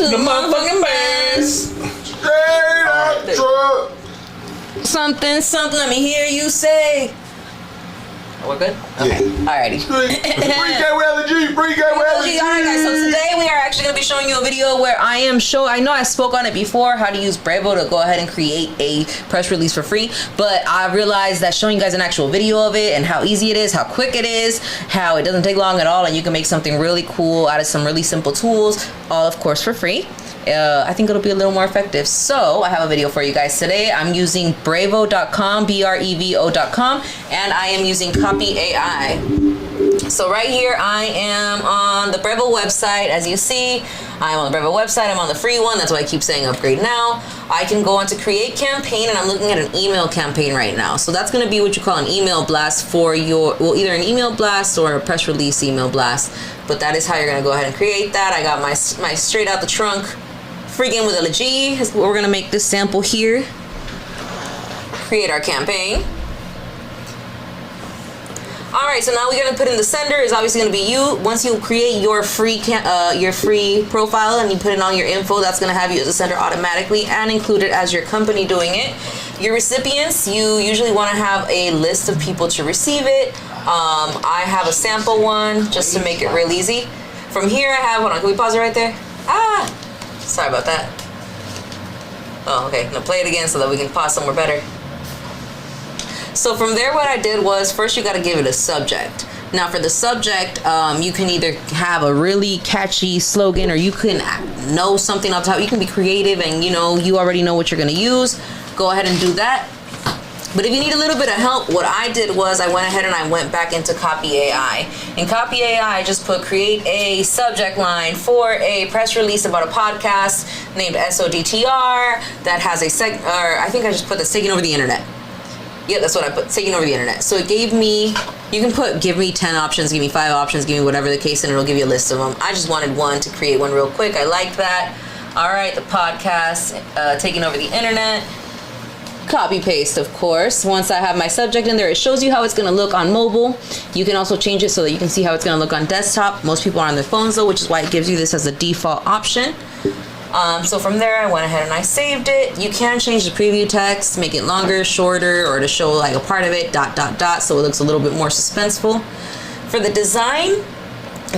to the motherfucking best. Straight up truck. Something, let me hear you say. Oh, we're good? Okay. Yeah. Alrighty. Free Game With Eli G. Free Game With Eli G. Alright guys, so today we are actually going to be showing you a video where I know I spoke on it before, how to use Brevo to go ahead and create a press release for free, but I realized that showing you guys an actual video of it and how easy it is, how quick it is, how it doesn't take long at all, and you can make something really cool out of some really simple tools, all of course for free. I think it'll be a little more effective. So I have a video for you guys today. I'm using brevo.com, brevo.com, and I am using Copy AI. So right here I am on the Brevo website. As you see, I'm on the Brevo website. I'm on the free one. That's why I keep saying upgrade now. I can go on to create campaign, and I'm looking at an email campaign right now. So that's going to be what you call an email blast for your, well, either an email blast or a press release email blast. But that is how you're going to go ahead and create that. I got my straight out the trunk free Game With Eli G is what we're going to make this sample here. Create our campaign. Alright, so now we're going to put in the sender is obviously going to be you. Once you create your free profile and you put in all your info, that's going to have you as a sender automatically and include it as your company doing it. Your recipients, you usually want to have a list of people to receive it. I have a sample one just to make it real easy. From here I have, hold on, can we pause it right there? Sorry about that. Oh, okay. Now play it again so that we can pause somewhere better. So from there, what I did was first you got to give it a subject. Now for the subject, you can either have a really catchy slogan or you can know something off the top. You can be creative and you already know what you're going to use. Go ahead and do that. But if you need a little bit of help, what I did was I went ahead and I went back into Copy AI. In Copy AI, I just put create a subject line for a press release about a podcast named SODTR that has a I think I just put that's taking over the internet. Yeah, that's what I put, taking over the internet. So it gave me, you can put, give me 10 options, give me 5 options, give me whatever the case, and it'll give you a list of them. I just wanted one to create one real quick. I like that. All right, the podcast, taking over the internet. Copy paste, of course. Once I have my subject in there, it shows you how it's going to look on mobile. You can also change it so that you can see how it's going to look on desktop. Most people are on their phones though, which is why it gives you this as a default option. So from there, I went ahead and I saved it. You can change the preview text, make it longer, shorter, or to show like a part of it, ... so it looks a little bit more suspenseful. For the design,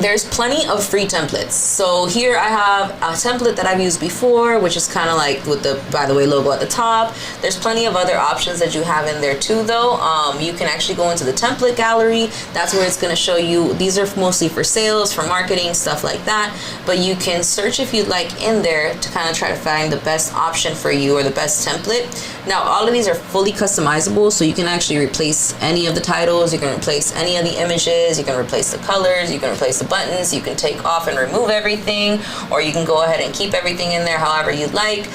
there's plenty of free templates. So here I have a template that I've used before, which is kind of like with the, by the way, logo at the top. There's plenty of other options that you have in there too though. You can actually go into the template gallery. That's where it's going to show you, these are mostly for sales, for marketing, stuff like that. But you can search if you'd like in there to kind of try to find the best option for you or the best template. Now all of these are fully customizable, so you can actually replace any of the titles, you can replace any of the images, you can replace the colors, you can replace the buttons, you can take off and remove everything, or you can go ahead and keep everything in there however you'd like.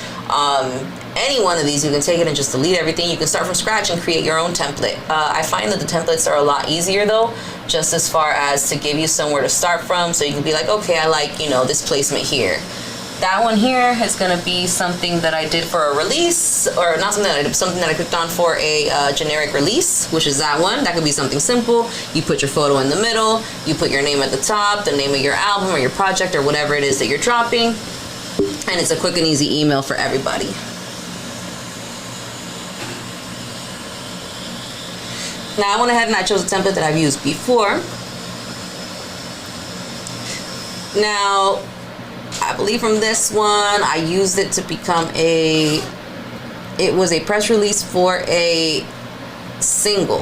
Any one of these, you can take it and just delete everything. You can start from scratch and create your own template. I find that the templates are a lot easier though, just as far as to give you somewhere to start from, so you can be like, okay, I like, this placement here. That one here is going to be something that I did for a release, or not something that I did, something that I clicked on for a generic release, which is that one. That could be something simple. You put your photo in the middle, you put your name at the top, the name of your album or your project or whatever it is that you're dropping, and it's a quick and easy email for everybody. Now I went ahead and I chose a template that I've used before. Now, I believe from this one, I used it to become it was a press release for a single.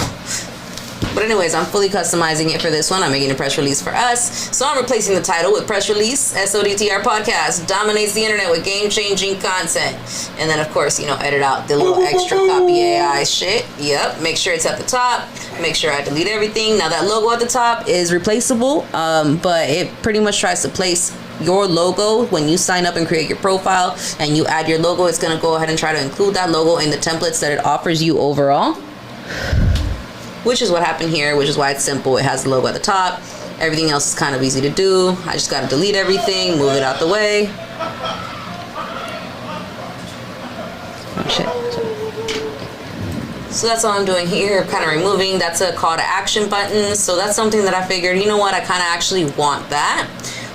But anyways, I'm fully customizing it for this one. I'm making a press release for us. So I'm replacing the title with press release, SODTR podcast, dominates the internet with game-changing content. And then, of course, edit out the little extra Copy AI shit. Yep, make sure it's at the top. Make sure I delete everything. Now that logo at the top is replaceable, but it pretty much tries to place your logo when you sign up and create your profile and you add your logo. It's going to go ahead and try to include that logo in the templates that it offers you overall, which is what happened here, which is why it's simple. It has the logo at the top. Everything else is kind of easy to do. I just got to delete everything, move it out the way. Oh shit. So that's all I'm doing here, kind of removing. That's a call to action button. So that's something that I figured, you know what, I kind of actually want that.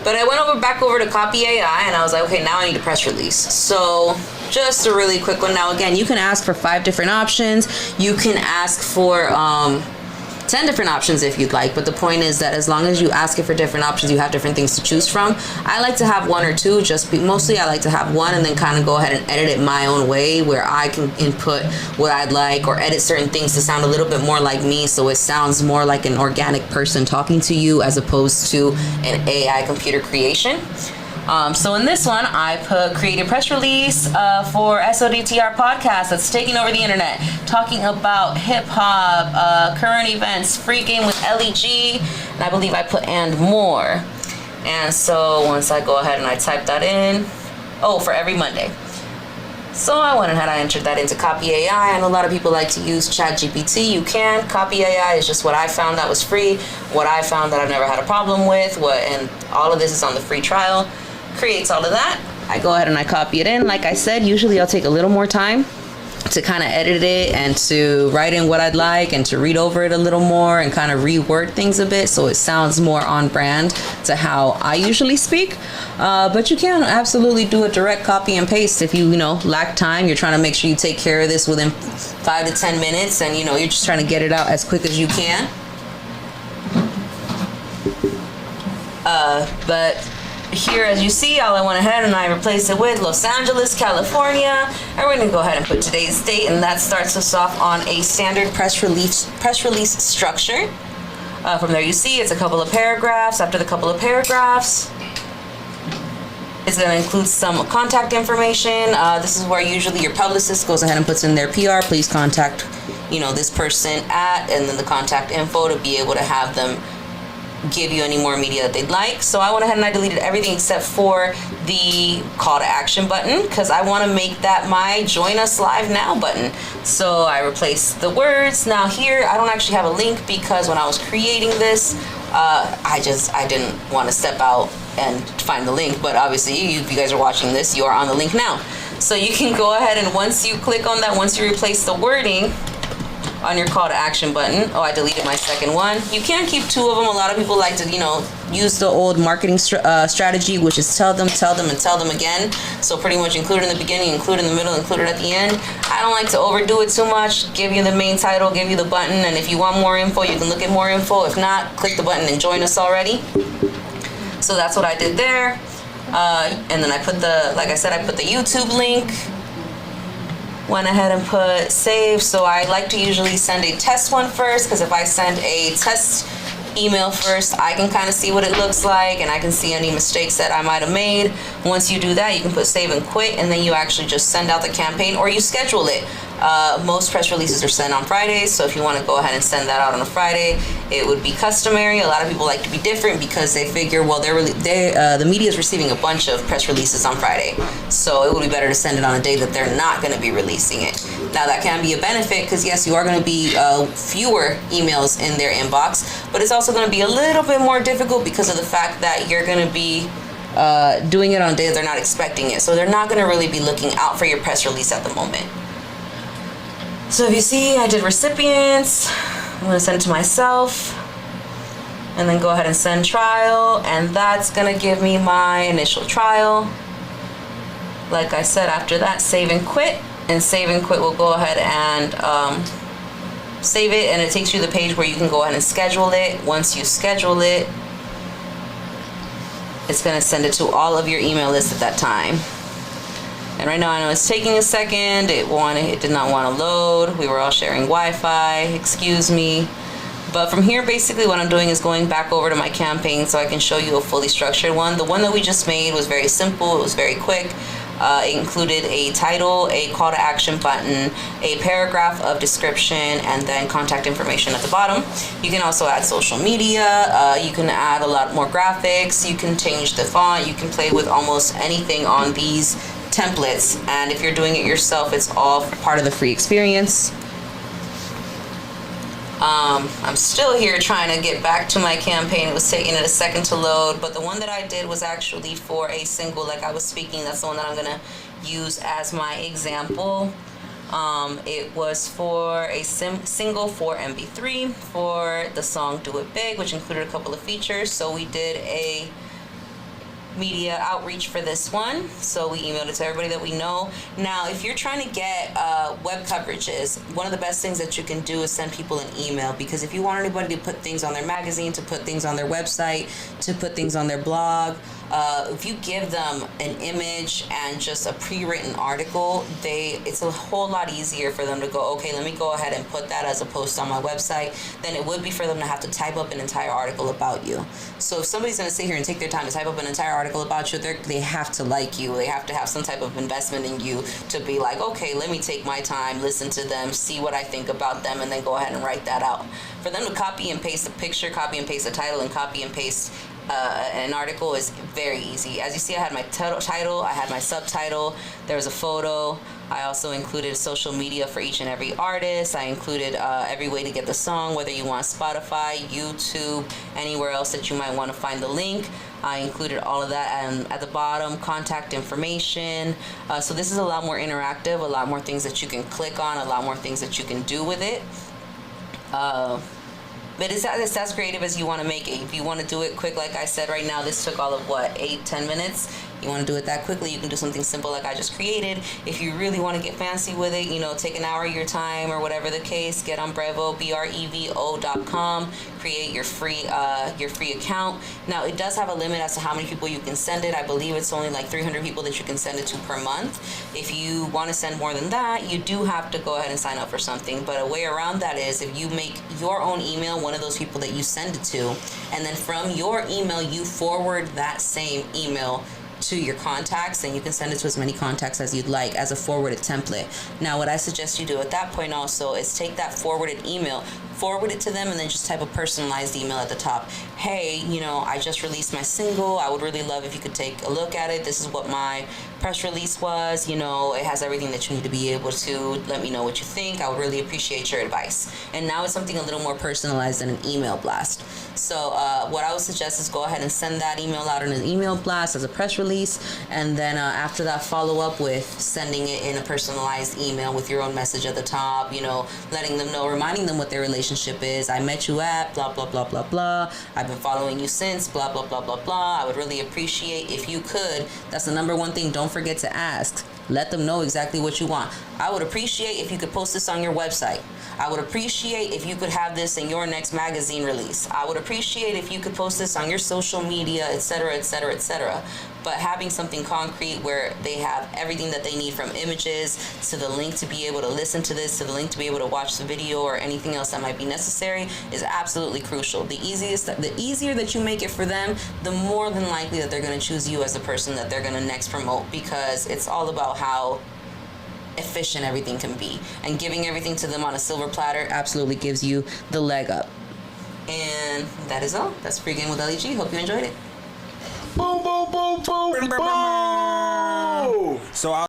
But I went back over to Copy AI, and I was like, okay, now I need a press release. So just a really quick one. Now, again, you can ask for 5 different options. You can ask for 10 different options if you'd like, but the point is that as long as you ask it for different options, you have different things to choose from. I like to have 1 or 2, mostly I like to have 1 and then kind of go ahead and edit it my own way, where I can input what I'd like or edit certain things to sound a little bit more like me, so it sounds more like an organic person talking to you as opposed to an AI computer creation. So in this one, I create a press release for SODTR podcast that's taking over the internet, talking about hip hop, current events, free game with Eli G, and I believe I put and more. And so once I go ahead and I type that in, for every Monday. So I went ahead, I entered that into Copy AI. I know a lot of people like to use ChatGPT. You can. Copy AI is just what I found that was free, what I found that I've never had a problem with, and all of this is on the free trial. Creates all of that. I go ahead and I copy it in. Like I said, usually I'll take a little more time to kind of edit it and to write in what I'd like and to read over it a little more and kind of reword things a bit so it sounds more on brand to how I usually speak. But you can absolutely do a direct copy and paste if you lack time. You're trying to make sure you take care of this within 5 to 10 minutes and you're just trying to get it out as quick as you can. But here, as you see, I went ahead and I replaced it with Los Angeles, California, and we're going to go ahead and put today's date, and that starts us off on a standard press release structure. From there, you see it's a couple of paragraphs. After the couple of paragraphs, it's going to include some contact information. This is where usually your publicist goes ahead and puts in their PR. Please contact, this person at, and then the contact info to be able to have them give you any more media that they'd like. So I went ahead and I deleted everything except for the call to action button because I want to make that my join us live now button. So I replaced the words. Now here I don't actually have a link because when I was creating this I didn't want to step out and find the link, but obviously if you guys are watching this, you are on the link now. So you can go ahead and once you click on that, once you replace the wording on your call to action button. I deleted my second one. You can keep 2 of them. A lot of people like to, use the old marketing strategy, which is tell them, and tell them again. So pretty much include it in the beginning, include it in the middle, include it at the end. I don't like to overdo it too much. Give you the main title, give you the button, and if you want more info, you can look at more info. If not, click the button and join us already. So that's what I did there. And then I put like I said, I put the YouTube link. Went ahead and put save. So I like to usually send a test one first because if I send a test email first, I can kind of see what it looks like and I can see any mistakes that I might have made. Once you do that, you can put save and quit, and then you actually just send out the campaign or you schedule it. Most press releases are sent on Fridays, so if you want to go ahead and send that out on a Friday, it would be customary. A lot of people like to be different because they figure, well, the media is receiving a bunch of press releases on Friday, so it would be better to send it on a day that they're not going to be releasing it. Now that can be a benefit because yes, you are going to be fewer emails in their inbox, but it's also going to be a little bit more difficult because of the fact that you're going to be doing it on a day that they're not expecting it, so they're not going to really be looking out for your press release at the moment. So if you see, I did recipients. I'm going to send it to myself and then go ahead and send trial, and that's going to give me my initial trial. Like I said, after that, save and quit, and save and quit will go ahead and save it, and it takes you to the page where you can go ahead and schedule it. Once you schedule it, it's going to send it to all of your email lists at that time. And right now I know it's taking a second. It did not want to load. We were all sharing Wi-Fi, excuse me. But from here, basically what I'm doing is going back over to my campaign so I can show you a fully structured one. The one that we just made was very simple. It was very quick. It included a title, a call to action button, a paragraph of description, and then contact information at the bottom. You can also add social media. You can add a lot more graphics. You can change the font. You can play with almost anything on these templates, and if you're doing it yourself, it's all part of the free experience. I'm still here trying to get back to my campaign. It was taking it a second to load, but the one that I did was actually for a single, like I was speaking. That's the one that I'm gonna use as my example. It was for a single 4 MB3 for the song Do It Big, which included a couple of features. So we did a media outreach for this one, so we emailed it to everybody that we know. Now, if you're trying to get web coverages, one of the best things that you can do is send people an email, because if you want anybody to put things on their magazine, to put things on their website, to put things on their blog, if you give them an image and just a pre-written article, it's a whole lot easier for them to go, okay, let me go ahead and put that as a post on my website, than it would be for them to have to type up an entire article about you. So if somebody's going to sit here and take their time to type up an entire article about you, they have to like you. They have to have some type of investment in you to be like, okay, let me take my time, listen to them, see what I think about them, and then go ahead and write that out. For them to copy and paste a picture, copy and paste a title, and copy and paste an article is very easy. As you see, I had my title, I had my subtitle, there was a photo. I also included social media for each and every artist. I included every way to get the song, whether you want Spotify, YouTube, anywhere else that you might want to find the link. I included all of that, and at the bottom, contact information. So this is a lot more interactive, a lot more things that you can click on, a lot more things that you can do with it. But it's as creative as you want to make it. If you want to do it quick, like I said, right now, this took all of 8-10 minutes. You want to do it that quickly, you can do something simple like I just created. If you really want to get fancy with it, take an hour of your time or whatever the case, get on Brevo, brevo.com, create your free account. Now, it does have a limit as to how many people you can send it. I believe it's only like 300 people that you can send it to per month. If you want to send more than that, you do have to go ahead and sign up for something. But a way around that is if you make your own email one of those people that you send it to, and then from your email you forward that same email to your contacts, and you can send it to as many contacts as you'd like as a forwarded template. Now, what I suggest you do at that point also is take that forwarded email, forward it to them, and then just type a personalized email at the top. Hey, I just released my single. I would really love if you could take a look at it. This is what my press release was. It has everything that you need to be able to let me know what you think. I would really appreciate your advice. And now it's something a little more personalized than an email blast. So what I would suggest is go ahead and send that email out in an email blast as a press release, and then after that, follow up with sending it in a personalized email with your own message at the top, letting them know, reminding them what their relationship is. I met you at blah, blah, blah, blah, blah. I've been following you since blah, blah, blah, blah, blah. I would really appreciate if you could. That's the number one thing. Don't forget to ask. Let them know exactly what you want. I would appreciate if you could post this on your website. I would appreciate if you could have this in your next magazine release. I would appreciate if you could post this on your social media, etc., etc., etc. But having something concrete where they have everything that they need, from images to the link to be able to listen to this, to the link to be able to watch the video or anything else that might be necessary, is absolutely crucial. The easier that you make it for them, the more than likely that they're going to choose you as the person that they're going to next promote, because it's all about how efficient everything can be, and giving everything to them on a silver platter absolutely gives you the leg up. And that is all. That's Pre-Game with Eli G. Hope you enjoyed it. Boom, boom, boom, boom, boom. So